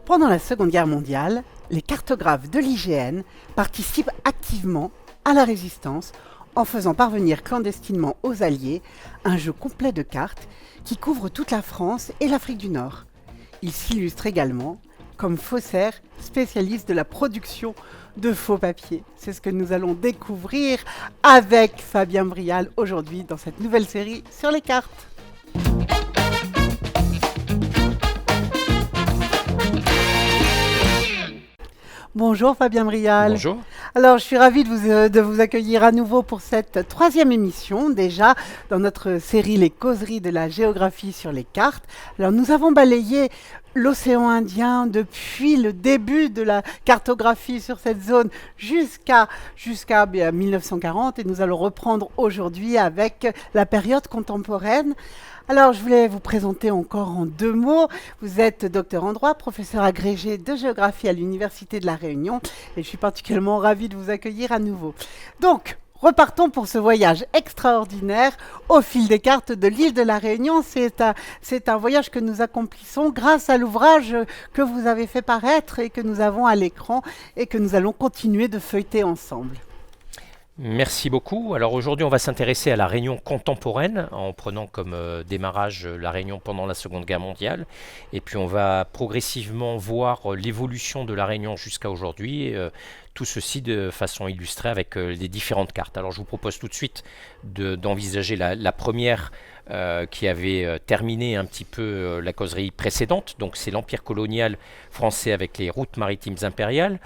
Pendant la Seconde Guerre mondiale, les cartographes de l'IGN participent activement à la résistance en faisant parvenir clandestinement aux Alliés un jeu complet de cartes qui couvre toute la France et l'Afrique du Nord. Ils s'illustrent également comme faussaires spécialistes de la production de faux papiers. C'est ce que nous allons découvrir avec Fabien Brial aujourd'hui dans cette nouvelle série sur les cartes. Bonjour Fabien Brial. Bonjour. Alors je suis ravie de vous accueillir à nouveau pour cette troisième émission, déjà dans notre série Les causeries de la géographie sur les cartes. Alors nous avons balayé l'océan Indien depuis le début de la cartographie sur cette zone jusqu'à 1940 et nous allons reprendre aujourd'hui avec la période contemporaine. Alors, je voulais vous présenter encore en deux mots. Vous êtes docteur en droit, professeur agrégé de géographie à l'Université de La Réunion et je suis particulièrement ravie de vous accueillir à nouveau. Donc, repartons pour ce voyage extraordinaire au fil des cartes de l'île de La Réunion. C'est un voyage que nous accomplissons grâce à l'ouvrage que vous avez fait paraître et que nous avons à l'écran et que nous allons continuer de feuilleter ensemble. Merci beaucoup. Alors aujourd'hui, on va s'intéresser à la Réunion contemporaine en prenant comme démarrage la Réunion pendant la Seconde Guerre mondiale. Et puis on va progressivement voir l'évolution de la Réunion jusqu'à aujourd'hui. Tout ceci de façon illustrée avec les différentes cartes. Alors je vous propose tout de suite d'envisager la première qui avait terminé un petit peu la causerie précédente. Donc c'est l'Empire colonial français avec les routes maritimes impériales.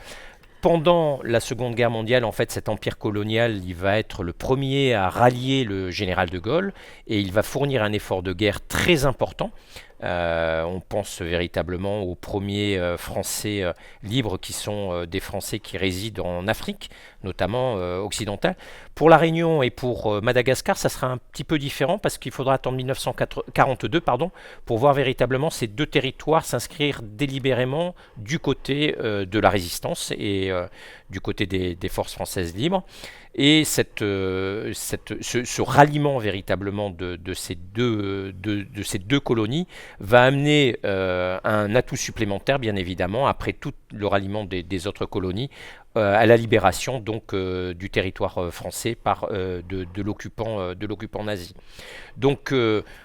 Pendant la Seconde Guerre mondiale, en fait, cet empire colonial, il va être le premier à rallier le général de Gaulle et il va fournir un effort de guerre très important. On pense véritablement aux premiers Français libres qui sont des Français qui résident en Afrique, notamment occidentale. Pour la Réunion et pour Madagascar, ça sera un petit peu différent parce qu'il faudra attendre 1942 pour voir véritablement ces deux territoires s'inscrire délibérément du côté de la résistance et du côté des forces françaises libres. Et ce ralliement véritablement de ces deux colonies va amener un atout supplémentaire, bien évidemment, après tout le ralliement des autres colonies, à la libération donc du territoire français par de l'occupant nazi. Donc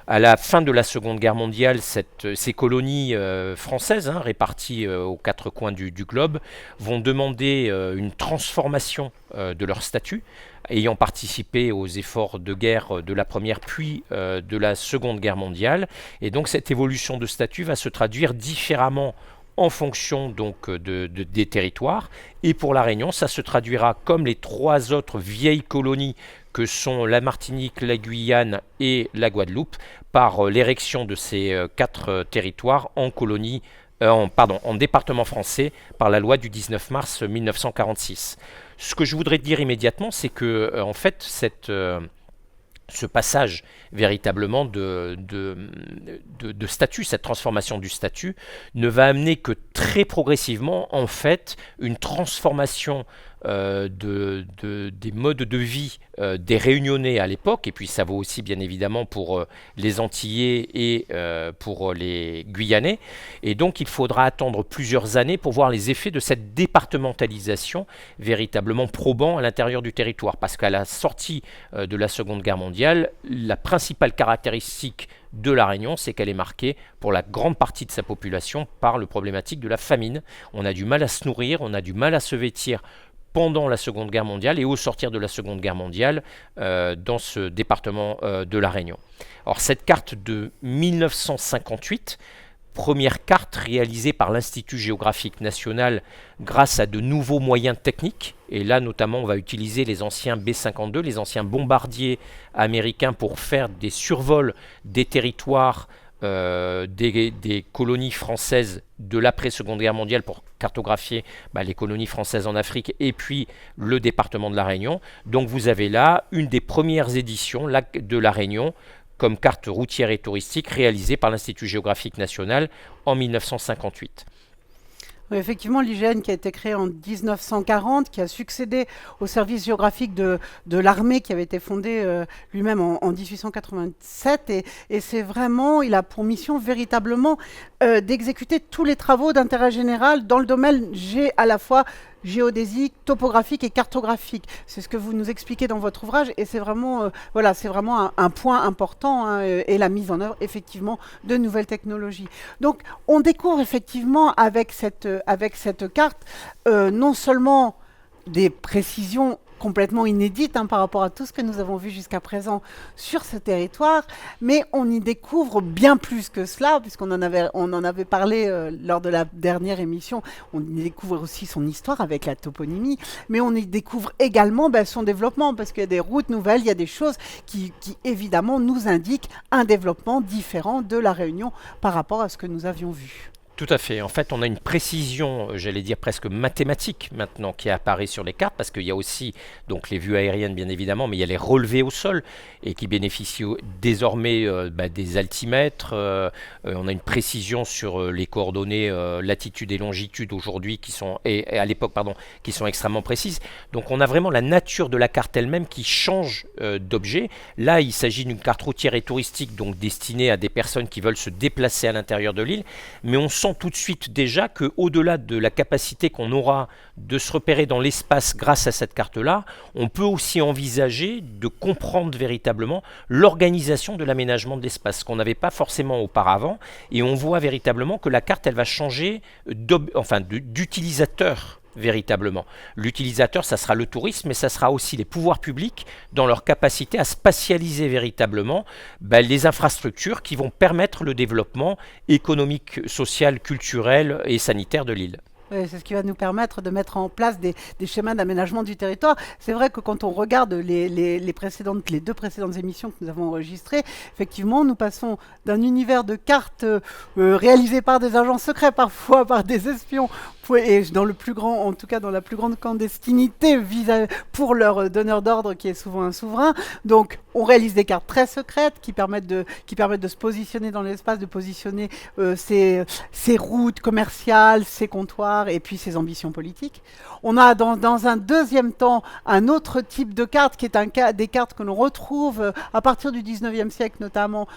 à la fin de la Seconde Guerre mondiale, ces colonies françaises réparties aux quatre coins du globe vont demander une transformation de leur statut, ayant participé aux efforts de guerre de la Première puis de la Seconde Guerre mondiale. Et donc cette évolution de statut va se traduire différemment en fonction donc des territoires. Et pour la Réunion, ça se traduira comme les trois autres vieilles colonies que sont la Martinique, la Guyane et la Guadeloupe, par l'érection de ces quatre territoires en colonies, en département français par la loi du 19 mars 1946. Ce que je voudrais dire immédiatement, c'est que en fait, ce passage véritablement de statut, cette transformation du statut, ne va amener que très progressivement, en fait, une transformation des modes de vie des Réunionnais à l'époque, et puis ça vaut aussi bien évidemment pour les Antillais et pour les Guyanais, et donc il faudra attendre plusieurs années pour voir les effets de cette départementalisation véritablement probant à l'intérieur du territoire, parce qu'à la sortie de la Seconde Guerre mondiale, la principale caractéristique de la Réunion, c'est qu'elle est marquée pour la grande partie de sa population par le problématique de la famine. On a du mal à se nourrir, on a du mal à se vêtir pendant la Seconde Guerre mondiale et au sortir de la Seconde Guerre mondiale dans ce département de la Réunion. Alors cette carte de 1958, première carte réalisée par l'Institut géographique national grâce à de nouveaux moyens techniques. Et là, notamment, on va utiliser les anciens B-52, les anciens bombardiers américains pour faire des survols des territoires des colonies françaises de l'après-Seconde Guerre mondiale pour cartographier les colonies françaises en Afrique et puis le département de la Réunion. Donc vous avez là une des premières éditions de la Réunion comme carte routière et touristique réalisée par l'Institut géographique national en 1958. Oui, effectivement, l'IGN qui a été créé en 1940, qui a succédé au service géographique de l'armée qui avait été fondé lui-même en 1887. Et c'est vraiment, il a pour mission véritablement d'exécuter tous les travaux d'intérêt général dans le domaine à la fois géodésique, topographique et cartographique. C'est ce que vous nous expliquez dans votre ouvrage et c'est vraiment, voilà, c'est vraiment un point important hein, et la mise en œuvre effectivement de nouvelles technologies. Donc on découvre effectivement avec cette carte non seulement des précisions complètement inédites hein, par rapport à tout ce que nous avons vu jusqu'à présent sur ce territoire, mais on y découvre bien plus que cela, puisqu'on on en avait parlé lors de la dernière émission, on y découvre aussi son histoire avec la toponymie, mais on y découvre également son développement, parce qu'il y a des routes nouvelles, il y a des choses qui évidemment nous indiquent un développement différent de la Réunion par rapport à ce que nous avions vu. Tout à fait. En fait, on a une précision, j'allais dire presque mathématique maintenant qui apparaît sur les cartes, parce qu'il y a aussi donc les vues aériennes bien évidemment, mais il y a les relevés au sol et qui bénéficient désormais des altimètres. On a une précision sur les coordonnées latitude et longitude aujourd'hui qui sont et à l'époque pardon qui sont extrêmement précises. Donc on a vraiment la nature de la carte elle-même qui change d'objet. Là, il s'agit d'une carte routière et touristique donc destinée à des personnes qui veulent se déplacer à l'intérieur de l'île, mais on sent tout de suite déjà qu'au-delà de la capacité qu'on aura de se repérer dans l'espace grâce à cette carte-là, on peut aussi envisager de comprendre véritablement l'organisation de l'aménagement de l'espace, qu'on n'avait pas forcément auparavant, et on voit véritablement que la carte, elle va changer d'utilisateur. Véritablement. L'utilisateur, ça sera le tourisme, mais ça sera aussi les pouvoirs publics dans leur capacité à spatialiser véritablement les infrastructures qui vont permettre le développement économique, social, culturel et sanitaire de l'île. Oui, c'est ce qui va nous permettre de mettre en place des schémas d'aménagement du territoire. C'est vrai que quand on regarde les deux précédentes émissions que nous avons enregistrées, effectivement, nous passons d'un univers de cartes réalisées par des agents secrets, parfois par des espions, et dans le plus grand, en tout cas dans la plus grande clandestinité pour leur donneur d'ordre qui est souvent un souverain. Donc, on réalise des cartes très secrètes qui permettent de se positionner dans l'espace, de positionner ces routes commerciales, ces comptoirs et puis ses ambitions politiques. On a dans un deuxième temps un autre type de carte qui est des cartes que l'on retrouve à partir du 19e siècle notamment,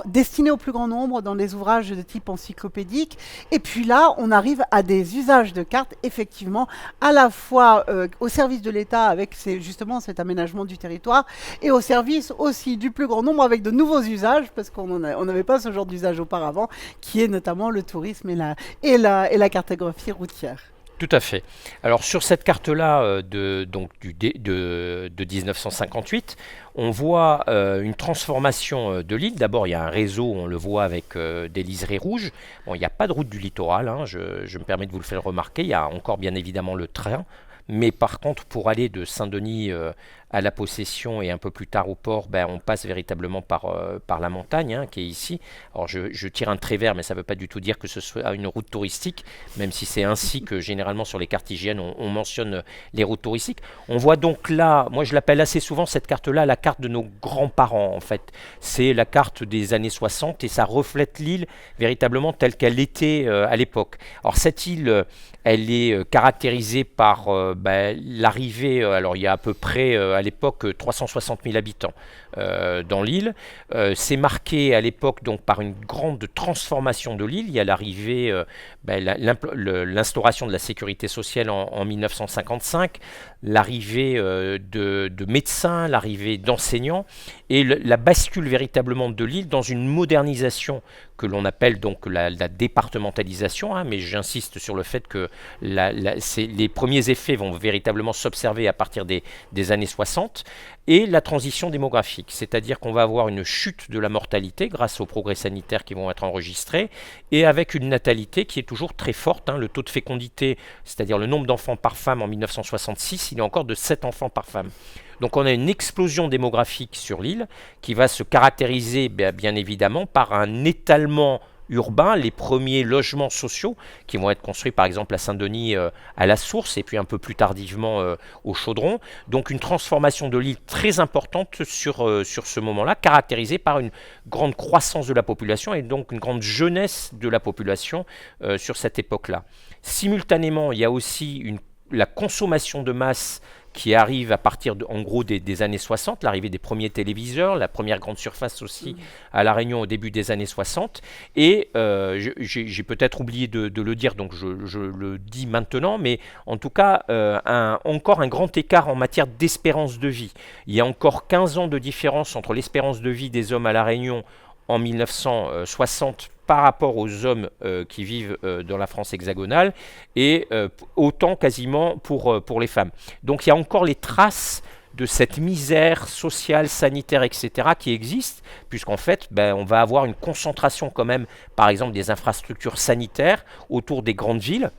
destinées au plus grand nombre dans des ouvrages de type encyclopédique. Et puis là, on arrive à des usages de cartes, effectivement, à la fois au service de l'État avec justement cet aménagement du territoire et au service aussi du plus grand nombre avec de nouveaux usages, parce qu'on n'avait pas ce genre d'usage auparavant, qui est notamment le tourisme et la cartographie routière. Tout à fait. Alors sur cette carte-là de 1958, on voit une transformation de l'île. D'abord, il y a un réseau, on le voit avec des liserés rouges. Bon, il n'y a pas de route du littoral, hein, je me permets de vous le faire remarquer. Il y a encore bien évidemment le train. Mais par contre, pour aller de Saint-Denis à la Possession et un peu plus tard au port, on passe véritablement par la montagne hein, qui est ici. Alors je tire un trait vert, mais ça ne veut pas du tout dire que ce soit une route touristique, même si c'est ainsi que généralement sur les cartes IGN, on mentionne les routes touristiques. On voit donc là, moi je l'appelle assez souvent cette carte-là, la carte de nos grands-parents en fait. C'est la carte des années 60 et ça reflète l'île véritablement telle qu'elle était à l'époque. Alors cette île, elle est caractérisée par l'arrivée, alors il y a à peu près à l'époque 360 000 habitants dans l'île. C'est marqué à l'époque donc par une grande transformation de l'île. Il y a l'arrivée, l'instauration de la sécurité sociale en 1955, l'arrivée de médecins, l'arrivée d'enseignants et la bascule véritablement de l'île dans une modernisation que l'on appelle donc la départementalisation, hein, mais j'insiste sur le fait que les premiers effets vont véritablement s'observer à partir des années 60, et la transition démographique, c'est-à-dire qu'on va avoir une chute de la mortalité grâce aux progrès sanitaires qui vont être enregistrés, et avec une natalité qui est toujours très forte, hein, le taux de fécondité, c'est-à-dire le nombre d'enfants par femme en 1966, il est encore de 7 enfants par femme. Donc on a une explosion démographique sur l'île qui va se caractériser bien évidemment par un étalement urbain, les premiers logements sociaux qui vont être construits par exemple à Saint-Denis à la Source et puis un peu plus tardivement au Chaudron. Donc une transformation de l'île très importante sur ce moment-là, caractérisée par une grande croissance de la population et donc une grande jeunesse de la population sur cette époque-là. Simultanément, il y a aussi la consommation de masse qui arrive à partir en gros des années 60, l'arrivée des premiers téléviseurs, la première grande surface aussi à La Réunion au début des années 60. Et j'ai peut-être oublié de le dire, donc je le dis maintenant, mais en tout cas, encore un grand écart en matière d'espérance de vie. Il y a encore 15 ans de différence entre l'espérance de vie des hommes à La Réunion en 1960 par rapport aux hommes qui vivent dans la France hexagonale et autant quasiment pour les femmes. Donc il y a encore les traces de cette misère sociale, sanitaire, etc. qui existe, puisqu'en fait, on va avoir une concentration quand même, par exemple, des infrastructures sanitaires autour des grandes villes.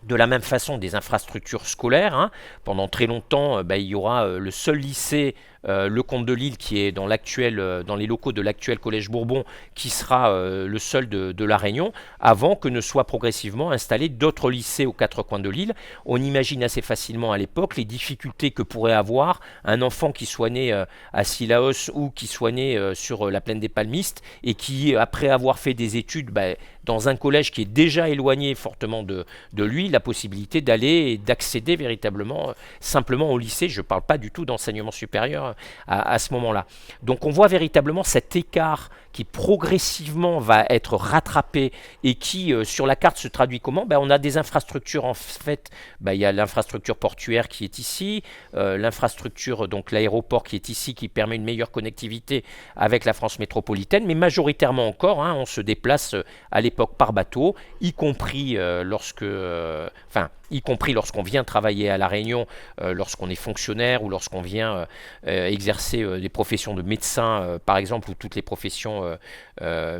De la même façon, des infrastructures scolaires. Hein. Pendant très longtemps, il y aura le seul lycée Lecomte de Lille qui est dans les locaux de l'actuel Collège Bourbon, qui sera le seul de La Réunion, avant que ne soient progressivement installés d'autres lycées aux quatre coins de l'île. On imagine assez facilement à l'époque les difficultés que pourrait avoir un enfant qui soit né à Sillaos ou qui soit né sur la plaine des Palmistes et qui, après avoir fait des études dans un collège qui est déjà éloigné fortement de lui, la possibilité d'aller et d'accéder véritablement simplement au lycée. Je ne parle pas du tout d'enseignement supérieur à ce moment-là. Donc on voit véritablement cet écart qui progressivement va être rattrapé et qui sur la carte se traduit comment ? On a des infrastructures en fait, il y a l'infrastructure portuaire qui est ici, l'infrastructure, donc l'aéroport qui est ici, qui permet une meilleure connectivité avec la France métropolitaine, mais majoritairement encore, on se déplace à l'époque par bateau, y compris lorsqu'on vient travailler à La Réunion, lorsqu'on est fonctionnaire ou lorsqu'on vient exercer des professions de médecin, par exemple, ou toutes les professions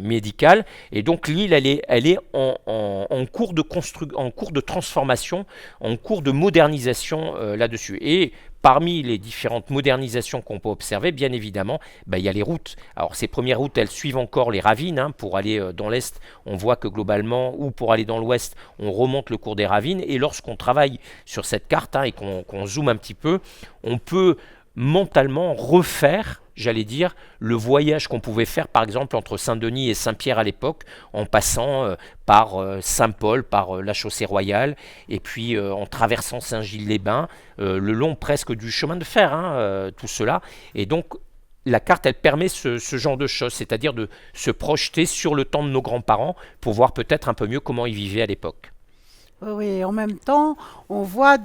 médicales. Et donc l'île, elle est en cours de transformation, en cours de modernisation là-dessus. Et parmi les différentes modernisations qu'on peut observer, bien évidemment, il y a les routes. Alors ces premières routes, elles suivent encore les ravines. Pour aller dans l'est, on voit que globalement, ou pour aller dans l'ouest, on remonte le cours des ravines. Et lorsqu'on travaille sur cette carte et qu'on zoome un petit peu, on peut mentalement refaire, j'allais dire, le voyage qu'on pouvait faire par exemple entre Saint-Denis et Saint-Pierre à l'époque, en passant par Saint-Paul, par la chaussée royale, et puis en traversant Saint-Gilles-les-Bains, le long presque du chemin de fer, tout cela. Et donc la carte, elle permet ce genre de choses, c'est-à-dire de se projeter sur le temps de nos grands-parents pour voir peut-être un peu mieux comment ils vivaient à l'époque. Oui, en même temps, on voit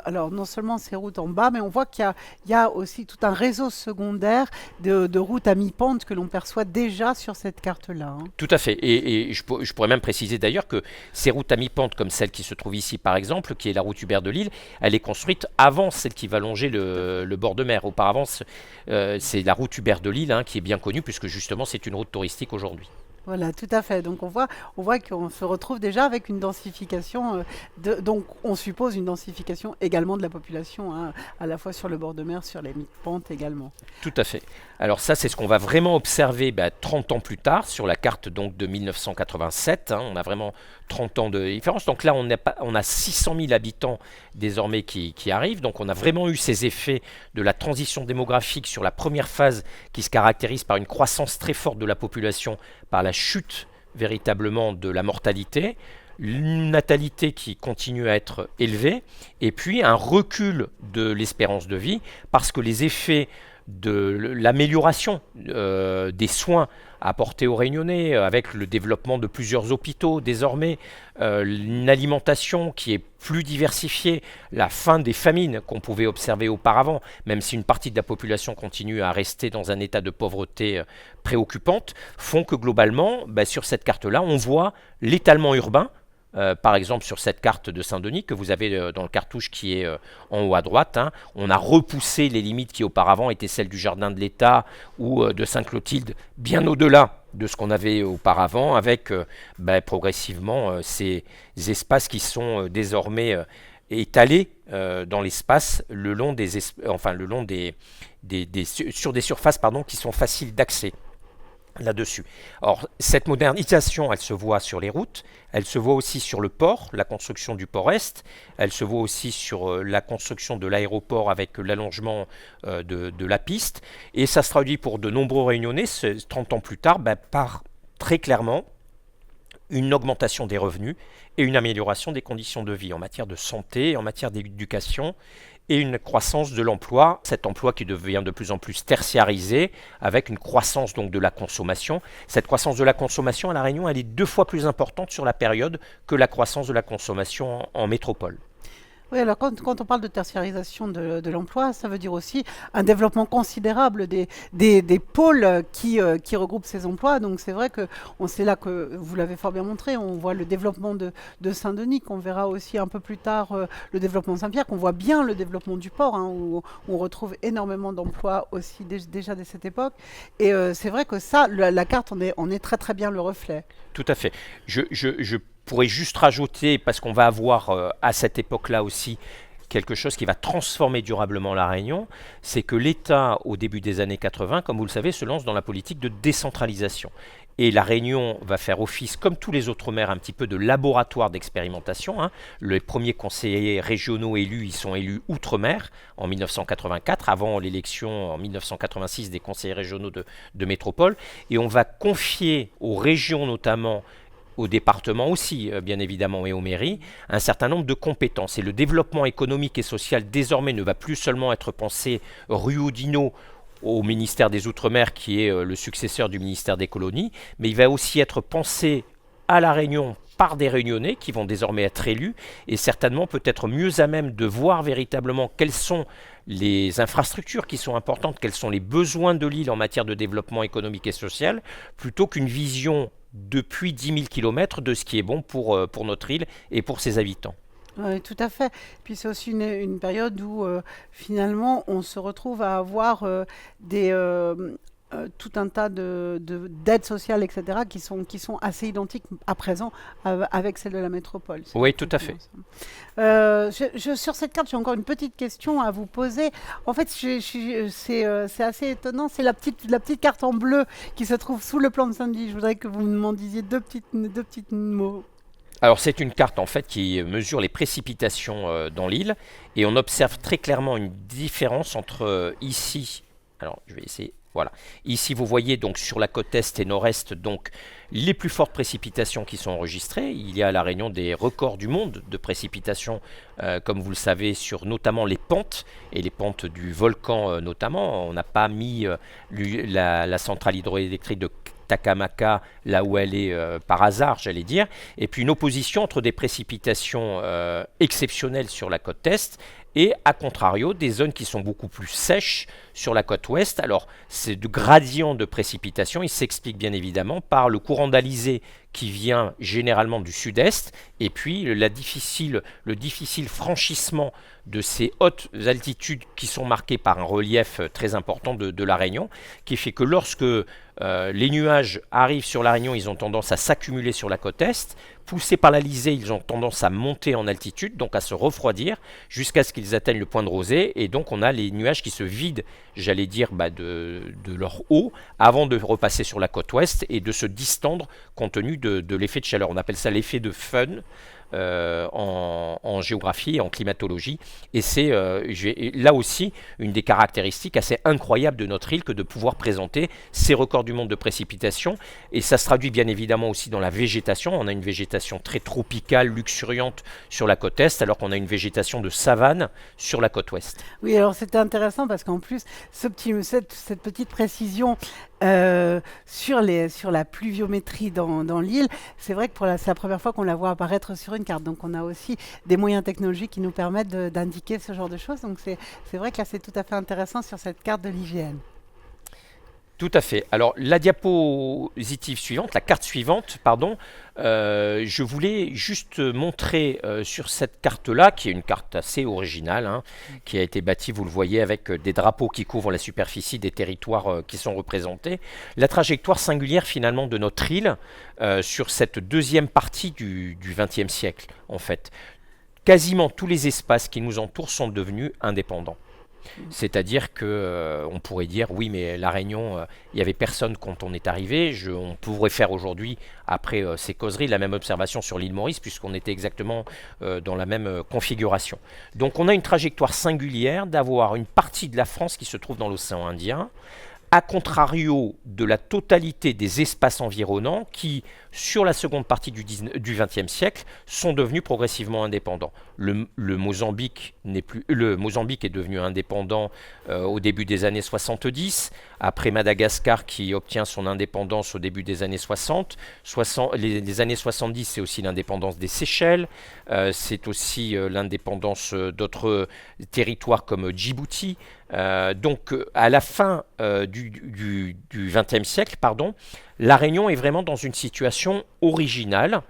alors non seulement ces routes en bas, mais on voit qu'il y a aussi tout un réseau secondaire de routes à mi-pente que l'on perçoit déjà sur cette carte-là. Tout à fait. Et je pourrais même préciser d'ailleurs que ces routes à mi-pente, comme celle qui se trouve ici par exemple, qui est la route Hubert de Lille, elle est construite avant celle qui va longer le bord de mer. Auparavant, c'est la route Hubert de Lille qui est bien connue, puisque justement c'est une route touristique aujourd'hui. Voilà, tout à fait. Donc on voit qu'on se retrouve déjà avec une densification, donc on suppose une densification également de la population, à la fois sur le bord de mer, sur les pentes également. Tout à fait. Alors ça, c'est ce qu'on va vraiment observer 30 ans plus tard sur la carte donc de 1987. On a vraiment 30 ans de différence. Donc là, on a 600 000 habitants désormais qui arrivent. Donc on a vraiment eu ces effets de la transition démographique sur la première phase qui se caractérise par une croissance très forte de la population, par la chute véritablement de la mortalité, une natalité qui continue à être élevée, et puis un recul de l'espérance de vie, parce que les effets de l'amélioration des soins apportés aux Réunionnais, avec le développement de plusieurs hôpitaux désormais, une alimentation qui est plus diversifiée, la fin des famines qu'on pouvait observer auparavant, même si une partie de la population continue à rester dans un état de pauvreté préoccupante, font que globalement, sur cette carte-là, on voit l'étalement urbain. Par exemple sur cette carte de Saint-Denis que vous avez dans le cartouche qui est en haut à droite, on a repoussé les limites qui auparavant étaient celles du jardin de l'État ou de Sainte-Clotilde bien au-delà de ce qu'on avait auparavant, avec progressivement ces espaces qui sont désormais étalés dans l'espace le long sur des surfaces qui sont faciles d'accès. là-dessus. Or, cette modernisation, elle se voit sur les routes, elle se voit aussi sur le port, la construction du port Est, elle se voit aussi sur la construction de l'aéroport avec l'allongement de la piste, et ça se traduit pour de nombreux Réunionnais, 30 ans plus tard, par très clairement une augmentation des revenus et une amélioration des conditions de vie en matière de santé, en matière d'éducation et une croissance de l'emploi, cet emploi qui devient de plus en plus tertiarisé avec une croissance donc de la consommation. Cette croissance de la consommation à La Réunion, elle est 2 fois plus importante sur la période que la croissance de la consommation en métropole. Oui, alors quand on parle de tertiarisation de l'emploi, ça veut dire aussi un développement considérable des pôles qui regroupent ces emplois. Donc c'est vrai que c'est là que vous l'avez fort bien montré, on voit le développement de Saint-Denis, qu'on verra aussi un peu plus tard le développement de Saint-Pierre, qu'on voit bien le développement du port, hein, où on retrouve énormément d'emplois aussi déjà dès cette époque. Et c'est vrai que ça, la carte, on est très très bien le reflet. Tout à fait. Je pourrais juste rajouter, parce qu'on va avoir à cette époque-là aussi quelque chose qui va transformer durablement La Réunion, c'est que l'État, au début des années 80, comme vous le savez, se lance dans la politique de décentralisation. Et La Réunion va faire office, comme tous les autres maires, un petit peu de laboratoire d'expérimentation, hein. Les premiers conseillers régionaux élus, ils sont élus outre-mer en 1984, avant l'élection en 1986 des conseillers régionaux de métropole. Et on va confier aux régions notamment, aux départements aussi, bien évidemment, et aux mairies, un certain nombre de compétences. Et le développement économique et social, désormais, ne va plus seulement être pensé rue Oudinot au ministère des Outre-mer, qui est le successeur du ministère des Colonies, mais il va aussi être pensé à La Réunion par des Réunionnais qui vont désormais être élus et certainement peut-être mieux à même de voir véritablement quelles sont les infrastructures qui sont importantes, quels sont les besoins de l'île en matière de développement économique et social, plutôt qu'une vision depuis 10 000 km de ce qui est bon pour notre île et pour ses habitants. Oui, tout à fait. Puis c'est aussi une période où finalement on se retrouve à avoir tout un tas d'aides sociales, etc., qui sont assez identiques à présent avec celles de la métropole. Oui, tout à fait. Sur cette carte, j'ai encore une petite question à vous poser. En fait, c'est assez étonnant. C'est la petite carte en bleu qui se trouve sous le plan de Saint-Denis. Je voudrais que vous m'en disiez deux petites mots. Alors c'est une carte en fait qui mesure les précipitations dans l'île et on observe très clairement une différence entre ici, alors je vais essayer, voilà, ici vous voyez donc sur la côte est et nord-est donc les plus fortes précipitations qui sont enregistrées. Il y a à La Réunion des records du monde de précipitations comme vous le savez sur notamment les pentes et les pentes du volcan notamment. On n'a pas mis la centrale hydroélectrique de Takamaka, là où elle est par hasard, j'allais dire, et puis une opposition entre des précipitations exceptionnelles sur la côte est et, à contrario, des zones qui sont beaucoup plus sèches sur la côte ouest. Alors, ces gradients de précipitation, ils s'expliquent bien évidemment par le courant d'Alizé qui vient généralement du sud-est, et puis le difficile franchissement de ces hautes altitudes qui sont marquées par un relief très important de La Réunion, qui fait que lorsque les nuages arrivent sur La Réunion, ils ont tendance à s'accumuler sur la côte est. Poussés par l'Alizé, ils ont tendance à monter en altitude, donc à se refroidir, jusqu'à ce qu'ils atteignent le point de rosée. Et donc on a les nuages qui se vident, j'allais dire, de leur eau, avant de repasser sur la côte ouest et de se distendre compte tenu de l'effet de chaleur. On appelle ça l'effet de Fun. En géographie et en climatologie. Et c'est là aussi une des caractéristiques assez incroyables de notre île que de pouvoir présenter ces records du monde de précipitations. Et ça se traduit bien évidemment aussi dans la végétation. On a une végétation très tropicale, luxuriante sur la côte est, alors qu'on a une végétation de savane sur la côte ouest. Oui, alors c'était intéressant parce qu'en plus, cette petite précision sur la pluviométrie dans l'île, c'est vrai que c'est la première fois qu'on la voit apparaître sur une carte. Donc on a aussi des moyens technologiques qui nous permettent d'indiquer ce genre de choses. Donc c'est vrai que là c'est tout à fait intéressant sur cette carte de l'IGN. Tout à fait. Alors la diapositive suivante, la carte suivante, pardon, je voulais juste montrer sur cette carte-là, qui est une carte assez originale, hein, qui a été bâtie, vous le voyez, avec des drapeaux qui couvrent la superficie des territoires qui sont représentés, la trajectoire singulière finalement de notre île sur cette deuxième partie du XXe siècle, en fait. Quasiment tous les espaces qui nous entourent sont devenus indépendants. C'est-à-dire que on pourrait dire oui, mais la Réunion, il n'y avait personne quand on est arrivé. On pourrait faire aujourd'hui, après ces causeries, la même observation sur l'île Maurice, puisqu'on était exactement dans la même configuration. Donc on a une trajectoire singulière d'avoir une partie de la France qui se trouve dans l'océan Indien, à contrario de la totalité des espaces environnants qui, sur la seconde partie du XXe siècle, sont devenus progressivement indépendants. Le Mozambique est devenu indépendant au début des années 70, après Madagascar qui obtient son indépendance au début des années 60. Les années 70, c'est aussi l'indépendance des Seychelles, c'est aussi l'indépendance d'autres territoires comme Djibouti. Donc à la fin du XXe siècle, la Réunion est vraiment dans une situation originale.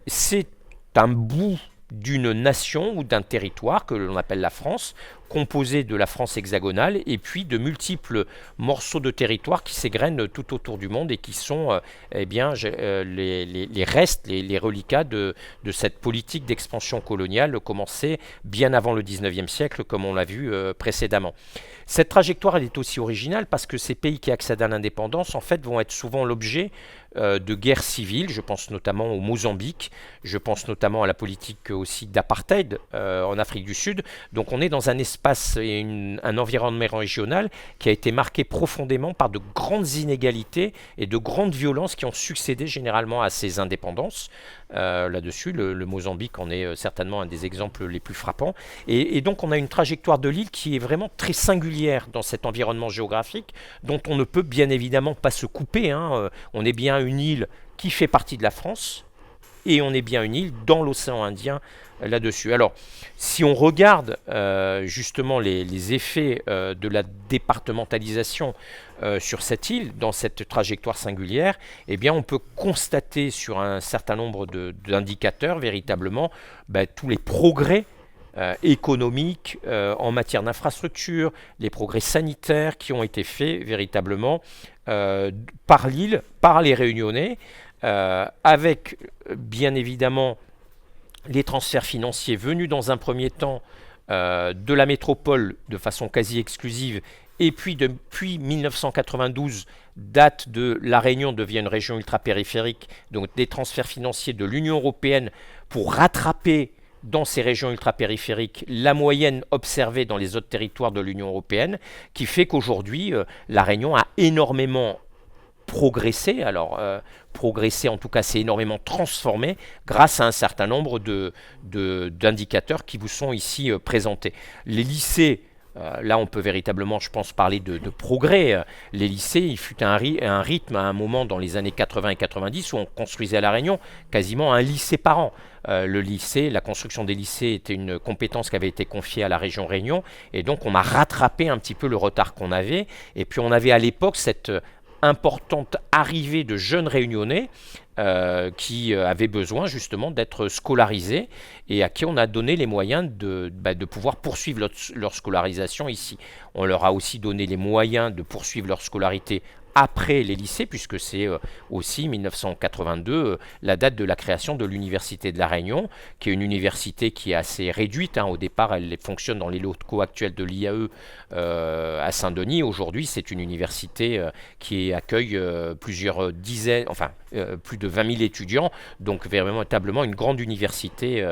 C'est un bout d'une nation ou d'un territoire que l'on appelle la France, composé de la France hexagonale et puis de multiples morceaux de territoire qui s'égrènent tout autour du monde et qui sont les restes, les reliquats de cette politique d'expansion coloniale commencée bien avant le 19e siècle, comme on l'a vu précédemment. Cette trajectoire elle est aussi originale parce que ces pays qui accèdent à l'indépendance en fait vont être souvent l'objet de guerres civiles. Je pense notamment au Mozambique, je pense notamment à la politique aussi d'apartheid en Afrique du Sud. Donc on est dans un espace et un environnement régional qui a été marqué profondément par de grandes inégalités et de grandes violences qui ont succédé généralement à ces indépendances. Là-dessus, le Mozambique en est certainement un des exemples les plus frappants. Et donc on a une trajectoire de l'île qui est vraiment très singulière dans cet environnement géographique dont on ne peut bien évidemment pas se couper. On est bien une île qui fait partie de la France et on est bien une île dans l'océan Indien là-dessus. Alors, si on regarde justement les effets de la départementalisation sur cette île, dans cette trajectoire singulière, eh bien, on peut constater sur un certain nombre d'indicateurs véritablement tous les progrès économiques en matière d'infrastructure, les progrès sanitaires qui ont été faits véritablement par l'île, par les Réunionnais, avec bien évidemment les transferts financiers venus dans un premier temps de la métropole de façon quasi exclusive, et puis depuis 1992, date de la Réunion devient une région ultra-périphérique, donc des transferts financiers de l'Union européenne pour rattraper dans ces régions ultra-périphériques la moyenne observée dans les autres territoires de l'Union européenne, qui fait qu'aujourd'hui, la Réunion a énormément progressé. Alors, progressé, en tout cas, c'est énormément transformé grâce à un certain nombre d'indicateurs qui vous sont ici présentés. Les lycées, là, on peut véritablement, je pense, parler de progrès. Les lycées, il fut un rythme à un moment dans les années 80 et 90 où on construisait à La Réunion quasiment un lycée par an. Le lycée, la construction des lycées était une compétence qui avait été confiée à la région Réunion et donc on a rattrapé un petit peu le retard qu'on avait. Et puis on avait à l'époque cette importante arrivée de jeunes réunionnais qui avaient besoin justement d'être scolarisés et à qui on a donné les moyens de pouvoir poursuivre leur scolarisation ici. On leur a aussi donné les moyens de poursuivre leur scolarité après les lycées, puisque c'est aussi 1982 la date de la création de l'Université de La Réunion, qui est une université qui est assez réduite. Au départ, elle fonctionne dans les locaux actuels de l'IAE à Saint-Denis. Aujourd'hui, c'est une université qui accueille plusieurs dizaines, plus de 20 000 étudiants, donc véritablement une grande université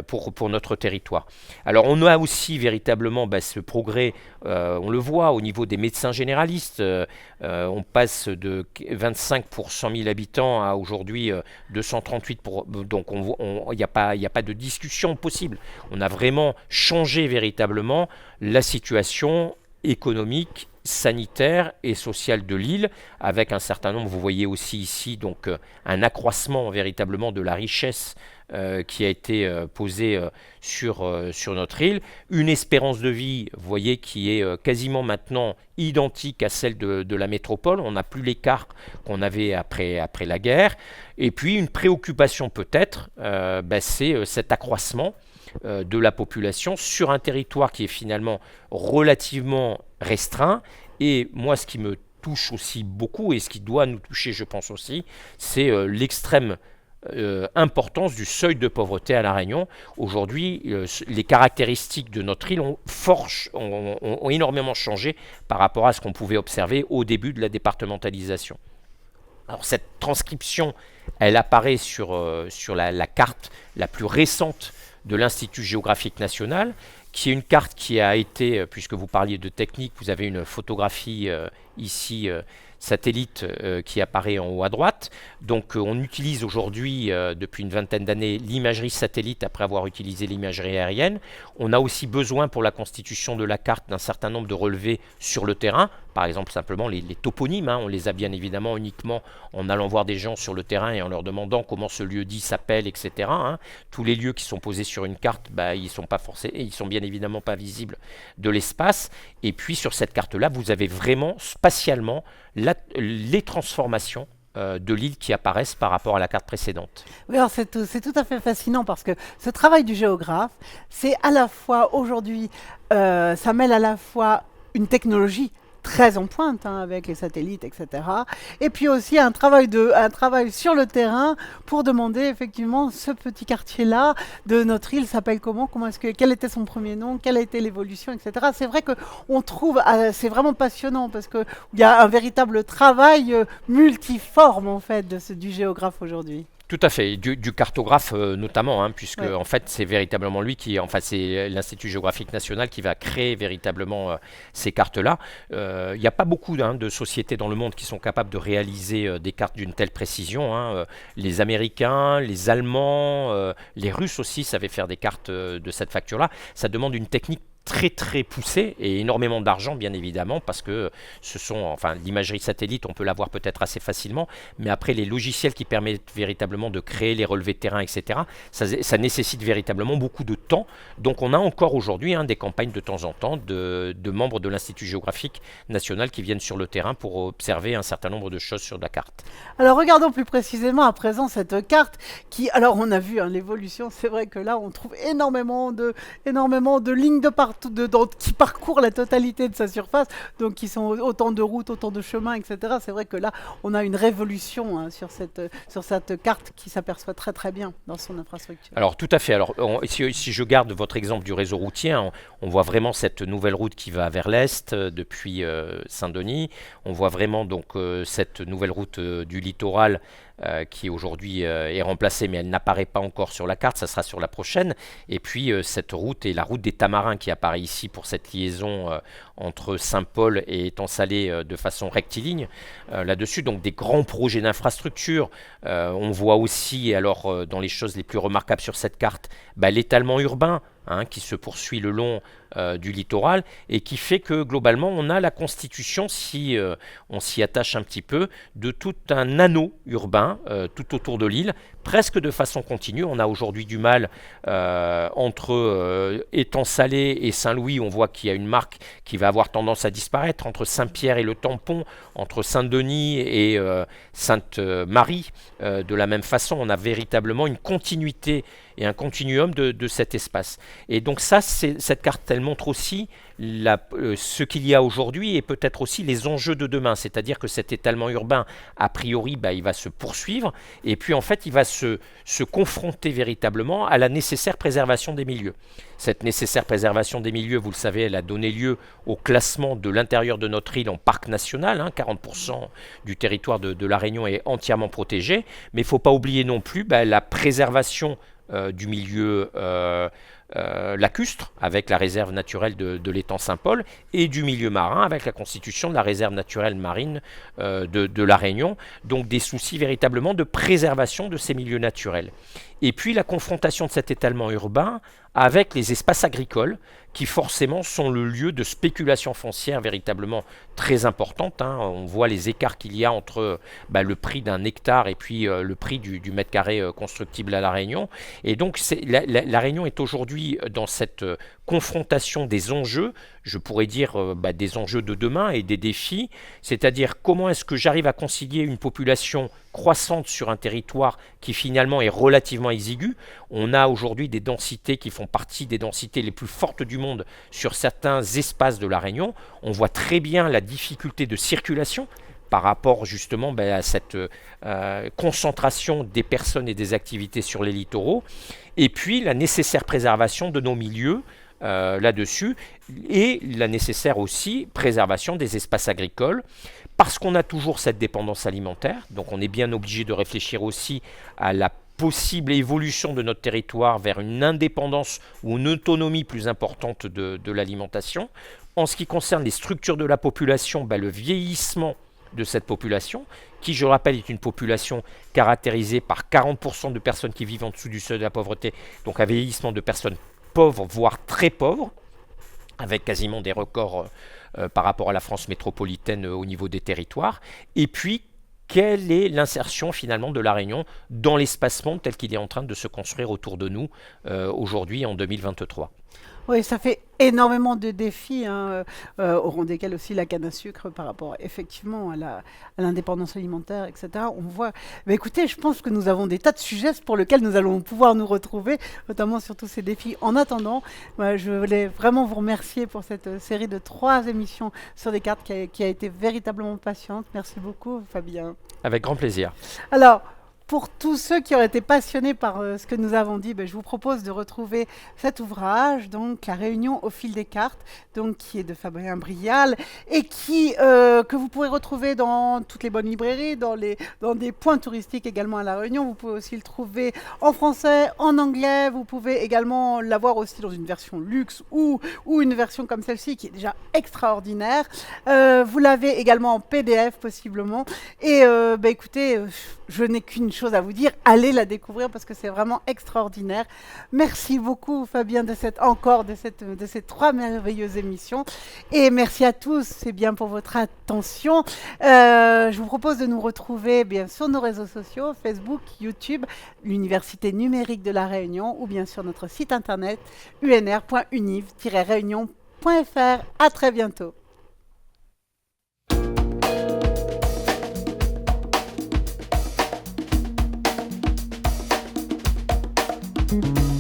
pour notre territoire. Alors on a aussi véritablement ce progrès, on le voit au niveau des médecins généralistes, on passe de 25 pour 100 000 habitants à aujourd'hui 238, donc il n'y a pas de discussion possible. On a vraiment changé véritablement la situation économique, sanitaire et sociale de l'île, avec un certain nombre, vous voyez aussi ici donc un accroissement véritablement de la richesse qui a été posée sur notre île, une espérance de vie, vous voyez, qui est quasiment maintenant identique à celle de la métropole. On n'a plus l'écart qu'on avait après la guerre, et puis une préoccupation peut-être, c'est cet accroissement de la population sur un territoire qui est finalement relativement restreint. Et moi, ce qui me touche aussi beaucoup et ce qui doit nous toucher, je pense aussi, c'est l'extrême importance du seuil de pauvreté à La Réunion. Aujourd'hui, les caractéristiques de notre île ont énormément changé par rapport à ce qu'on pouvait observer au début de la départementalisation. Alors cette transcription, elle apparaît sur la carte la plus récente de l'Institut géographique national, qui est une carte qui a été, puisque vous parliez de technique, vous avez une photographie ici satellite qui apparaît en haut à droite. Donc on utilise aujourd'hui, depuis une vingtaine d'années, l'imagerie satellite après avoir utilisé l'imagerie aérienne. On a aussi besoin pour la constitution de la carte d'un certain nombre de relevés sur le terrain. Par exemple, simplement les toponymes, on les a bien évidemment uniquement en allant voir des gens sur le terrain et en leur demandant comment ce lieu-dit s'appelle, etc. Tous les lieux qui sont posés sur une carte, ils sont bien évidemment pas visibles de l'espace. Et puis sur cette carte-là, vous avez vraiment spatialement les transformations de l'île qui apparaissent par rapport à la carte précédente. Oui, alors c'est tout à fait fascinant parce que ce travail du géographe, c'est à la fois aujourd'hui, ça mêle à la fois une technologie très en pointe avec les satellites, etc. Et puis aussi un travail sur le terrain pour demander effectivement ce petit quartier-là de notre île s'appelle comment, quel était son premier nom, quelle a été l'évolution, etc. C'est vrai qu'on trouve, c'est vraiment passionnant parce qu'il y a un véritable travail multiforme en fait du géographe aujourd'hui. Tout à fait, du cartographe notamment, puisque en fait c'est véritablement lui c'est l'Institut géographique national qui va créer véritablement ces cartes-là. Il n'y a pas beaucoup de sociétés dans le monde qui sont capables de réaliser des cartes d'une telle précision. Les Américains, les Allemands, les Russes aussi savaient faire des cartes de cette facture-là. Ça demande une technique très très poussé et énormément d'argent bien évidemment parce que l'imagerie satellite on peut l'avoir peut-être assez facilement, mais après les logiciels qui permettent véritablement de créer les relevés de terrain, etc., ça nécessite véritablement beaucoup de temps. Donc on a encore aujourd'hui des campagnes de temps en temps de membres de l'Institut géographique national qui viennent sur le terrain pour observer un certain nombre de choses sur la carte. Alors regardons plus précisément à présent cette carte qui, alors on a vu l'évolution, c'est vrai que là on trouve énormément de lignes de partout qui parcourent la totalité de sa surface, donc qui sont autant de routes, autant de chemins, etc. C'est vrai que là, on a une révolution sur cette carte qui s'aperçoit très très bien dans son infrastructure. Alors tout à fait. Alors si je garde votre exemple du réseau routier, on voit vraiment cette nouvelle route qui va vers l'est depuis Saint-Denis. On voit vraiment donc cette nouvelle route du littoral qui aujourd'hui est remplacée, mais elle n'apparaît pas encore sur la carte, ça sera sur la prochaine. Et puis cette route est la route des Tamarins qui apparaît ici pour cette liaison entre Saint-Paul et Étang-Salé de façon rectiligne là-dessus. Donc des grands projets d'infrastructure. On voit aussi, alors dans les choses les plus remarquables sur cette carte, l'étalement urbain qui se poursuit le long du littoral et qui fait que globalement on a la constitution, si on s'y attache un petit peu, de tout un anneau urbain tout autour de l'île, presque de façon continue. On a aujourd'hui du mal entre Étang-Salé et Saint-Louis, on voit qu'il y a une marque qui va avoir tendance à disparaître, entre Saint-Pierre et le Tampon, entre Saint-Denis et Sainte-Marie. De la même façon, on a véritablement une continuité et un continuum de cet espace. Et donc cette carte, elle montre aussi ce qu'il y a aujourd'hui et peut-être aussi les enjeux de demain. C'est-à-dire que cet étalement urbain, a priori, il va se poursuivre et puis en fait, il va se confronter véritablement à la nécessaire préservation des milieux. Cette nécessaire préservation des milieux, vous le savez, elle a donné lieu au classement de l'intérieur de notre île en parc national. 40% du territoire de La Réunion est entièrement protégé. Mais il ne faut pas oublier non plus la préservation du milieu lacustre avec la réserve naturelle de l'étang Saint-Paul et du milieu marin avec la constitution de la réserve naturelle marine de La Réunion. Donc des soucis véritablement de préservation de ces milieux naturels. Et puis la confrontation de cet étalement urbain avec les espaces agricoles qui forcément sont le lieu de spéculation foncière véritablement très importante. On voit les écarts qu'il y a entre le prix d'un hectare et puis le prix du mètre carré constructible à La Réunion. Et donc la Réunion est aujourd'hui dans cette confrontation des enjeux, je pourrais dire des enjeux de demain et des défis, c'est-à-dire comment est-ce que j'arrive à concilier une population croissante sur un territoire qui finalement est relativement exigu. On a aujourd'hui des densités qui font partie des densités les plus fortes du monde sur certains espaces de La Réunion. On voit très bien la difficulté de circulation par rapport justement à cette concentration des personnes et des activités sur les littoraux, et puis la nécessaire préservation de nos milieux là-dessus, et la nécessaire aussi préservation des espaces agricoles, parce qu'on a toujours cette dépendance alimentaire, donc on est bien obligé de réfléchir aussi à la possible évolution de notre territoire vers une indépendance ou une autonomie plus importante de l'alimentation. En ce qui concerne les structures de la population, le vieillissement de cette population, qui je rappelle est une population caractérisée par 40% de personnes qui vivent en dessous du seuil de la pauvreté, donc un vieillissement de personnes pauvres, voire très pauvres, avec quasiment des records par rapport à la France métropolitaine au niveau des territoires, et puis quelle est l'insertion finalement de La Réunion dans l'espace monde tel qu'il est en train de se construire autour de nous aujourd'hui en 2023. Oui, ça fait énormément de défis, au rang desquels aussi la canne à sucre par rapport effectivement à l'indépendance alimentaire, etc. On voit. Mais écoutez, je pense que nous avons des tas de sujets pour lesquels nous allons pouvoir nous retrouver, notamment sur tous ces défis. En attendant, je voulais vraiment vous remercier pour cette série de 3 émissions sur des cartes qui a été véritablement passionnante. Merci beaucoup, Fabien. Avec grand plaisir. Alors, pour tous ceux qui auraient été passionnés par ce que nous avons dit, je vous propose de retrouver cet ouvrage, donc La Réunion au fil des cartes, donc qui est de Fabien Brial et que vous pourrez retrouver dans toutes les bonnes librairies, dans des points touristiques également à La Réunion. Vous pouvez aussi le trouver en français, en anglais. Vous pouvez également l'avoir aussi dans une version luxe ou une version comme celle-ci qui est déjà extraordinaire. Vous l'avez également en PDF possiblement. Et écoutez, je n'ai qu'une chose à vous dire, allez la découvrir parce que c'est vraiment extraordinaire. Merci beaucoup Fabien de ces 3 merveilleuses émissions et merci à tous, c'est bien pour votre attention. Je vous propose de nous retrouver bien sur nos réseaux sociaux, Facebook, YouTube, l'Université numérique de La Réunion ou bien sur notre site internet unr.univ-réunion.fr. À très bientôt. Thank you.